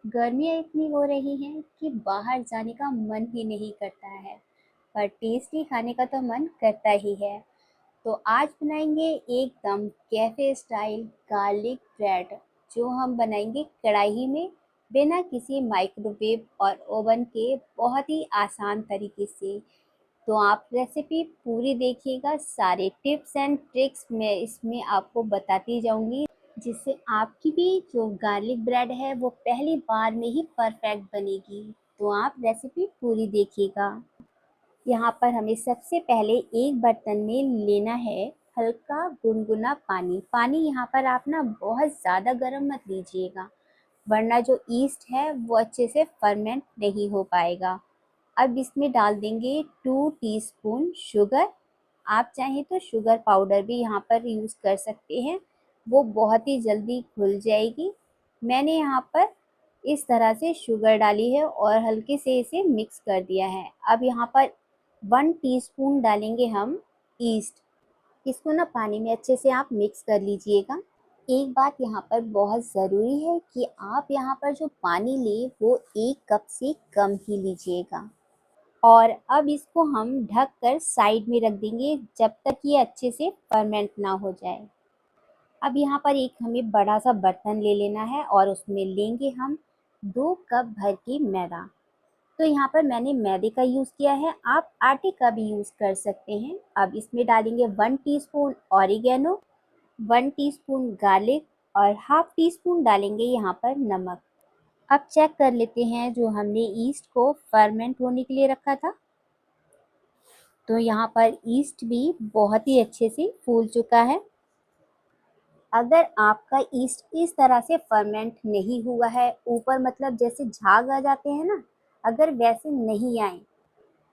गर्मियाँ इतनी हो रही हैं कि बाहर जाने का मन ही नहीं करता है, पर टेस्टी खाने का तो मन करता ही है। तो आज बनाएंगे एकदम कैफे स्टाइल गार्लिक ब्रेड, जो हम बनाएंगे कढ़ाई में बिना किसी माइक्रोवेव और ओवन के, बहुत ही आसान तरीके से। तो आप रेसिपी पूरी देखिएगा, सारे टिप्स एंड ट्रिक्स मैं इसमें आपको बताती जाऊंगी, जिससे आपकी भी जो गार्लिक ब्रेड है वो पहली बार में ही परफेक्ट बनेगी। तो आप रेसिपी पूरी देखिएगा। यहाँ पर हमें सबसे पहले एक बर्तन में लेना है हल्का गुनगुना पानी। पानी यहाँ पर आप ना बहुत ज़्यादा गर्म मत लीजिएगा, वरना जो ईस्ट है वो अच्छे से फर्मेंट नहीं हो पाएगा। अब इसमें डाल देंगे 2 टीस्पून शुगर। आप चाहें तो शुगर पाउडर भी यहाँ पर यूज़ कर सकते हैं, वो बहुत ही जल्दी घुल जाएगी। मैंने यहाँ पर इस तरह से शुगर डाली है और हल्के से इसे मिक्स कर दिया है। अब यहाँ पर 1 टीस्पून डालेंगे हम ईस्ट। इसको ना पानी में अच्छे से आप मिक्स कर लीजिएगा। एक बात यहाँ पर बहुत ज़रूरी है कि आप यहाँ पर जो पानी लें वो 1 कप से कम ही लीजिएगा। और अब इसको हम ढक कर साइड में रख देंगे जब तक ये अच्छे से फर्मेंट ना हो जाए। अब यहाँ पर एक हमें बड़ा सा बर्तन ले लेना है और उसमें लेंगे हम 2 कप भर के मैदा। तो यहाँ पर मैंने मैदे का यूज़ किया है, आप आटे का भी यूज़ कर सकते हैं। अब इसमें डालेंगे 1 टीस्पून ऑरिगेनो, 1 टीस्पून गार्लिक और हाफ टी स्पून डालेंगे यहाँ पर नमक। अब चेक कर लेते हैं जो हमने ईस्ट को फर्मेंट होने के लिए रखा था। तो यहाँ पर ईस्ट भी बहुत ही अच्छे से फूल चुका है। अगर आपका ईस्ट इस तरह से फर्मेंट नहीं हुआ है, ऊपर मतलब जैसे झाग आ जाते हैं ना, अगर वैसे नहीं आए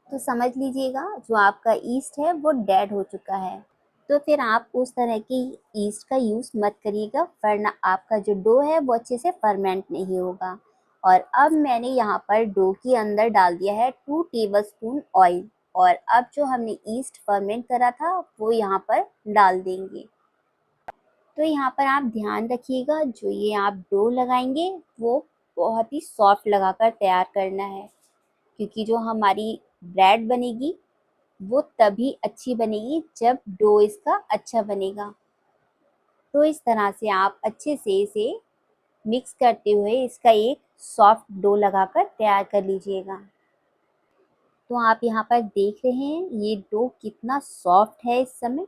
तो समझ लीजिएगा जो आपका ईस्ट है वो डेड हो चुका है। तो फिर आप उस तरह की ईस्ट का यूज़ मत करिएगा, वरना आपका जो डो है वो अच्छे से फर्मेंट नहीं होगा। और अब मैंने यहाँ पर डो के अंदर डाल दिया है 2 टेबलस्पून ऑयल, और अब जो हमने ईस्ट फर्मेंट करा था वो यहाँ पर डाल देंगे। तो यहाँ पर आप ध्यान रखिएगा, जो ये आप डो लगाएंगे वो बहुत ही सॉफ्ट लगाकर तैयार करना है, क्योंकि जो हमारी ब्रेड बनेगी वो तभी अच्छी बनेगी जब डो इसका अच्छा बनेगा। तो इस तरह से आप अच्छे से इसे मिक्स करते हुए इसका एक सॉफ्ट डो लगाकर तैयार कर लीजिएगा। तो आप यहाँ पर देख रहे हैं ये डो कितना सॉफ्ट है। इस समय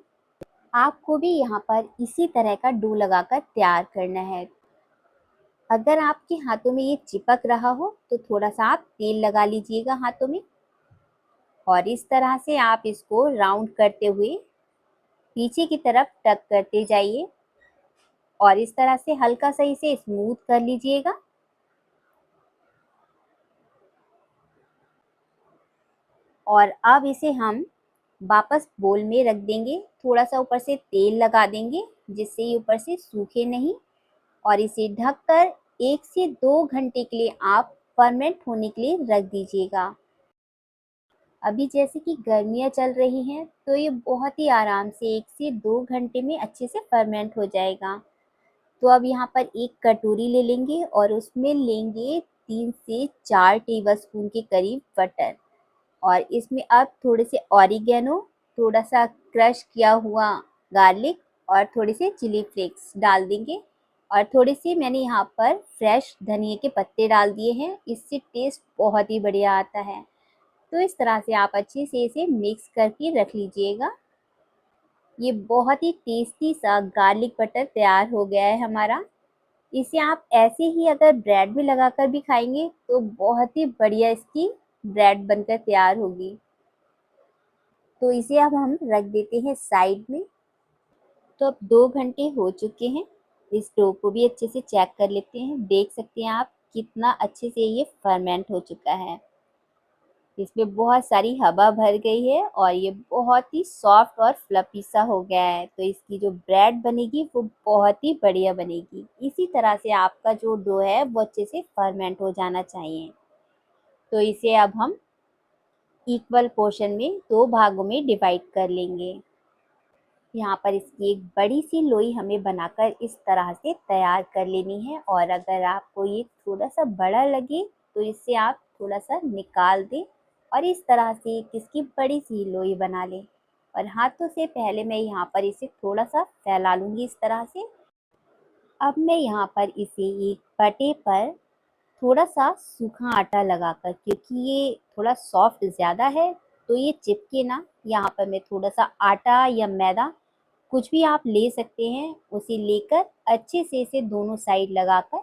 आपको भी यहाँ पर इसी तरह का डो लगाकर तैयार करना है। अगर आपके हाथों में ये चिपक रहा हो तो थोड़ा सा आप तेल लगा लीजिएगा हाथों में, और इस तरह से आप इसको राउंड करते हुए पीछे की तरफ टक करते जाइए और इस तरह से हल्का सा इसे स्मूथ कर लीजिएगा। और अब इसे हम वापस बोल में रख देंगे, थोड़ा सा ऊपर से तेल लगा देंगे जिससे ये ऊपर से सूखे नहीं, और इसे ढककर 1 से 2 घंटे के लिए आप फर्मेंट होने के लिए रख दीजिएगा। अभी जैसे कि गर्मियाँ चल रही हैं तो ये बहुत ही आराम से 1 से 2 घंटे में अच्छे से फर्मेंट हो जाएगा। तो अब यहाँ पर एक कटोरी ले लेंगे और उसमें लेंगे 3 से 4 टेबलस्पून के करीब बटर, और इसमें अब थोड़े से ऑरिगेनो, थोड़ा सा क्रश किया हुआ गार्लिक और थोड़े से चिली फ्लेक्स डाल देंगे, और थोड़े से मैंने यहाँ पर फ्रेश धनिए के पत्ते डाल दिए हैं, इससे टेस्ट बहुत ही बढ़िया आता है। तो इस तरह से आप अच्छे से इसे मिक्स करके रख लीजिएगा। ये बहुत ही टेस्टी सा गार्लिक बटर तैयार हो गया है हमारा। इसे आप ऐसे ही अगर ब्रेड में लगाकर भी खाएंगे तो बहुत ही बढ़िया इसकी ब्रेड बनकर तैयार होगी। तो इसे अब हम रख देते हैं साइड में। तो अब 2 घंटे हो चुके हैं। इस डो को भी अच्छे से चेक कर लेते हैं। देख सकते हैं आप कितना अच्छे से ये फर्मेंट हो चुका है। इसमें बहुत सारी हवा भर गई है और ये बहुत ही सॉफ्ट और फ्लफी सा हो गया है। तो इसकी जो ब्रेड बनेगी वो बहुत ही बढ़िया बनेगी। इसी तरह से आपका जो डो है वो अच्छे से फर्मेंट हो जाना चाहिए। तो इसे अब हम इक्वल पोर्शन में 2 भागों में डिवाइड कर लेंगे। यहाँ पर इसकी एक बड़ी सी लोई हमें बनाकर इस तरह से तैयार कर लेनी है, और अगर आपको ये थोड़ा सा बड़ा लगे तो इसे आप थोड़ा सा निकाल दें और इस तरह से एक इसकी बड़ी सी लोई बना लें। और हाथों से पहले मैं यहाँ पर इसे थोड़ा सा फैला लूँगी इस तरह से। अब मैं यहाँ पर इसे एक पटे पर थोड़ा सा सूखा आटा लगाकर, क्योंकि ये थोड़ा सॉफ्ट ज़्यादा है तो ये चिपके ना, यहाँ पर मैं थोड़ा सा आटा या मैदा कुछ भी आप ले सकते हैं, उसे लेकर अच्छे से इसे दोनों साइड लगाकर,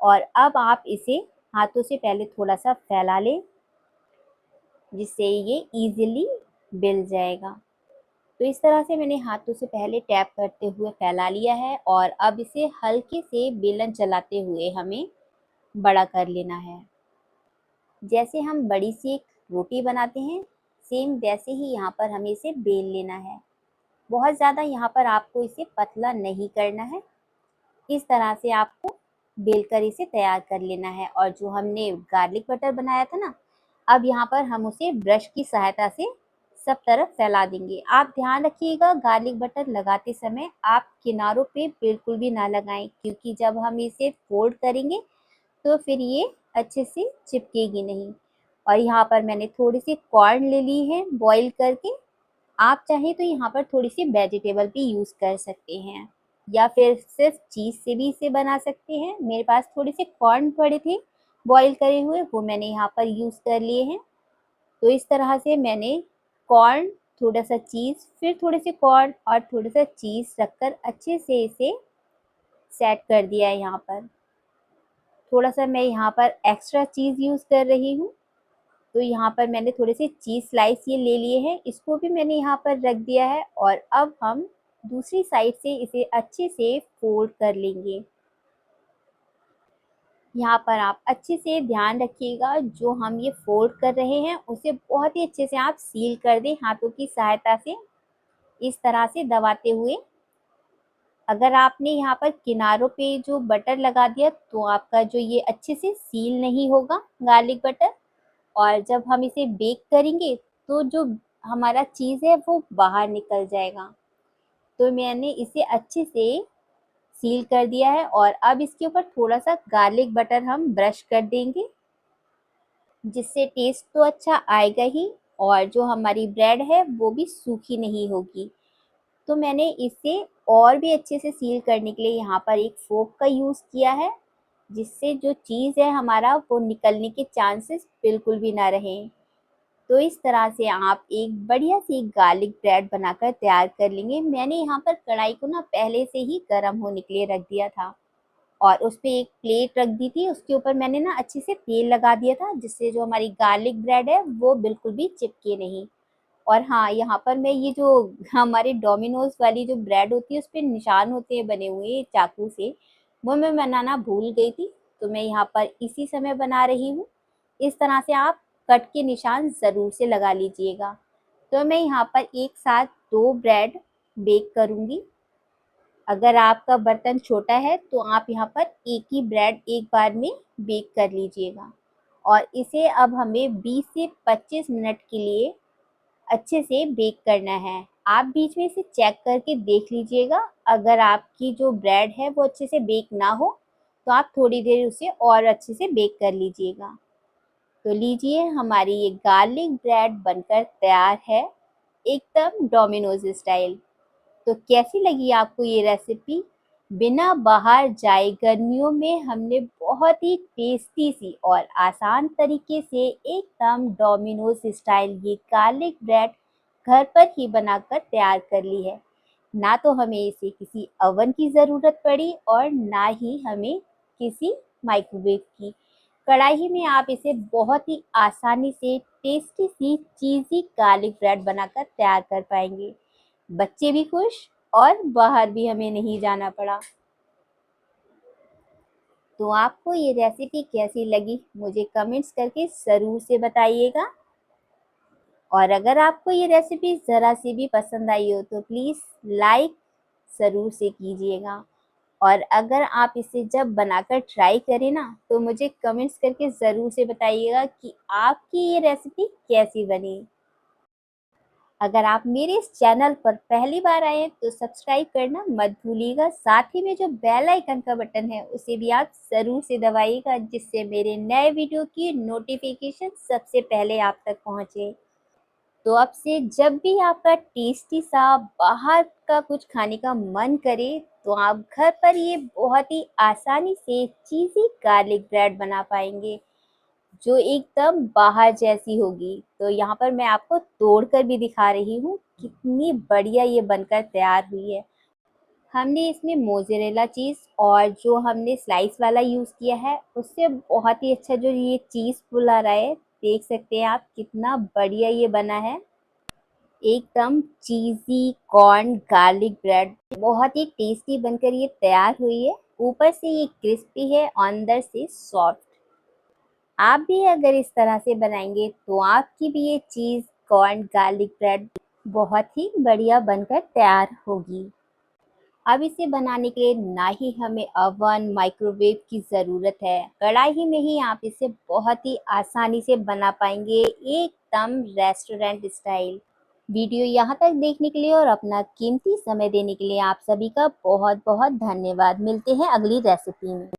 और अब आप इसे हाथों से पहले थोड़ा सा फैला लें जिससे ये इजीली बिल जाएगा। तो इस तरह से मैंने हाथों से पहले टैप करते हुए फैला लिया है, और अब इसे हल्के से बेलन चलाते हुए हमें बड़ा कर लेना है। जैसे हम बड़ी सी एक रोटी बनाते हैं, सेम वैसे ही यहाँ पर हमें इसे बेल लेना है। बहुत ज़्यादा यहाँ पर आपको इसे पतला नहीं करना है, इस तरह से आपको बेलकर इसे तैयार कर लेना है। और जो हमने गार्लिक बटर बनाया था ना, अब यहाँ पर हम उसे ब्रश की सहायता से सब तरफ फैला देंगे। आप ध्यान रखिएगा गार्लिक बटर लगाते समय आप किनारों पे बिल्कुल भी ना लगाएं, क्योंकि जब हम इसे फोल्ड करेंगे तो फिर ये अच्छे से चिपकेगी नहीं। और यहाँ पर मैंने थोड़ी सी कॉर्न ले ली है बॉईल करके। आप चाहें तो यहाँ पर थोड़ी सी वेजिटेबल भी यूज़ कर सकते हैं, या फिर सिर्फ चीज़ से भी इसे बना सकते हैं। मेरे पास थोड़े से कॉर्न पड़े थे बॉईल करे हुए, वो मैंने यहाँ पर यूज़ कर लिए हैं। तो इस तरह से मैंने कॉर्न, थोड़ा सा चीज़, फिर थोड़े से कॉर्न और थोड़ा सा चीज़ रखकर अच्छे से इसे सेट कर दिया है। यहाँ पर थोड़ा सा मैं यहाँ पर एक्स्ट्रा चीज़ यूज़ कर रही हूँ, तो यहाँ पर मैंने थोड़े से चीज़ स्लाइस ये ले लिए हैं, इसको भी मैंने यहाँ पर रख दिया है। और अब हम दूसरी साइड से इसे अच्छे से फोल्ड कर लेंगे। यहाँ पर आप अच्छे से ध्यान रखिएगा, जो हम ये फोल्ड कर रहे हैं उसे बहुत ही अच्छे से आप सील कर दें हाथों की सहायता से, इस तरह से दबाते हुए। अगर आपने यहाँ पर किनारों पे जो बटर लगा दिया तो आपका जो ये अच्छे से सील नहीं होगा गार्लिक बटर, और जब हम इसे बेक करेंगे तो जो हमारा चीज़ है वो बाहर निकल जाएगा। तो मैंने इसे अच्छे से सील कर दिया है, और अब इसके ऊपर थोड़ा सा गार्लिक बटर हम ब्रश कर देंगे, जिससे टेस्ट तो अच्छा आएगा ही, और जो हमारी ब्रेड है वो भी सूखी नहीं होगी। तो मैंने इसे और भी अच्छे से सील करने के लिए यहाँ पर एक फोक का यूज़ किया है, जिससे जो चीज़ है हमारा वो निकलने के चांसेस बिल्कुल भी ना रहें। तो इस तरह से आप एक बढ़िया सी गार्लिक ब्रेड बनाकर तैयार कर लेंगे। मैंने यहाँ पर कढ़ाई को ना पहले से ही गर्म होने के लिए रख दिया था, और उस पे एक प्लेट रख दी थी, उसके ऊपर मैंने ना अच्छे से तेल लगा दिया था, जिससे जो हमारी गार्लिक ब्रेड है वो बिल्कुल भी चिपके नहीं। और हाँ, यहाँ पर मैं ये जो हमारे डोमिनोज वाली जो ब्रेड होती है उस पे निशान होते हैं बने हुए चाकू से, वो मैं बनाना भूल गई थी, तो मैं यहाँ पर इसी समय बना रही हूँ। इस तरह से आप कट के निशान ज़रूर से लगा लीजिएगा। तो मैं यहाँ पर एक साथ 2 ब्रेड बेक करूँगी। अगर आपका बर्तन छोटा है तो आप यहाँ पर एक ही ब्रेड एक बार में बेक कर लीजिएगा, और इसे अब हमें 20 से 25 मिनट के लिए अच्छे से बेक करना है। आप बीच में इसे चेक करके देख लीजिएगा, अगर आपकी जो ब्रेड है वो अच्छे से बेक ना हो तो आप थोड़ी देर उसे और अच्छे से बेक कर लीजिएगा। तो लीजिए, हमारी ये गार्लिक ब्रेड बनकर तैयार है, एकदम डोमिनोज स्टाइल। तो कैसी लगी आपको ये रेसिपी? बिना बाहर जाए गर्मियों में हमने बहुत ही टेस्टी सी और आसान तरीके से एकदम डोमिनोज स्टाइल ये गार्लिक ब्रेड घर पर ही बनाकर तैयार कर ली है। ना तो हमें इसे किसी ओवन की ज़रूरत पड़ी और ना ही हमें किसी माइक्रोवेव की। कढ़ाई में आप इसे बहुत ही आसानी से टेस्टी सी चीज़ी गार्लिक ब्रेड बनाकर तैयार कर पाएंगे। बच्चे भी खुश, और बाहर भी हमें नहीं जाना पड़ा। तो आपको ये रेसिपी कैसी लगी मुझे कमेंट्स करके ज़रूर से बताइएगा। और अगर आपको ये रेसिपी ज़रा सी भी पसंद आई हो तो प्लीज़ लाइक ज़रूर से कीजिएगा। और अगर आप इसे जब बनाकर ट्राई करें ना तो मुझे कमेंट्स करके ज़रूर से बताइएगा कि आपकी ये रेसिपी कैसी बनी। अगर आप मेरे इस चैनल पर पहली बार आए हैं तो सब्सक्राइब करना मत भूलिएगा। साथ ही में जो बेल आइकन का बटन है उसे भी आप ज़रूर से दबाइएगा, जिससे मेरे नए वीडियो की नोटिफिकेशन सबसे पहले आप तक पहुंचे। तो अब से जब भी आपका टेस्टी सा बाहर का कुछ खाने का मन करे तो आप घर पर ये बहुत ही आसानी से चीज़ी गार्लिक ब्रेड बना पाएंगे, जो एकदम बाहर जैसी होगी। तो यहाँ पर मैं आपको तोड़कर भी दिखा रही हूँ कितनी बढ़िया ये बनकर तैयार हुई है। हमने इसमें मोज़रेला चीज़ और जो हमने स्लाइस वाला यूज़ किया है उससे बहुत ही अच्छा जो ये चीज़ पुल आ रहा है, देख सकते हैं आप कितना बढ़िया ये बना है। एकदम चीज़ी कॉर्न गार्लिक ब्रेड बहुत ही टेस्टी बनकर ये तैयार हुई है। ऊपर से ये क्रिस्पी है, अंदर से सॉफ्ट। आप भी अगर इस तरह से बनाएंगे तो आपकी भी ये चीज़ कॉर्न गार्लिक ब्रेड बहुत ही बढ़िया बनकर तैयार होगी। अब इसे बनाने के लिए ना ही हमें ओवन माइक्रोवेव की ज़रूरत है, कढ़ाई में ही आप इसे बहुत ही आसानी से बना पाएंगे, एकदम रेस्टोरेंट स्टाइल। वीडियो यहाँ तक देखने के लिए और अपना कीमती समय देने के लिए आप सभी का बहुत बहुत धन्यवाद। मिलते हैं अगली रेसिपी में।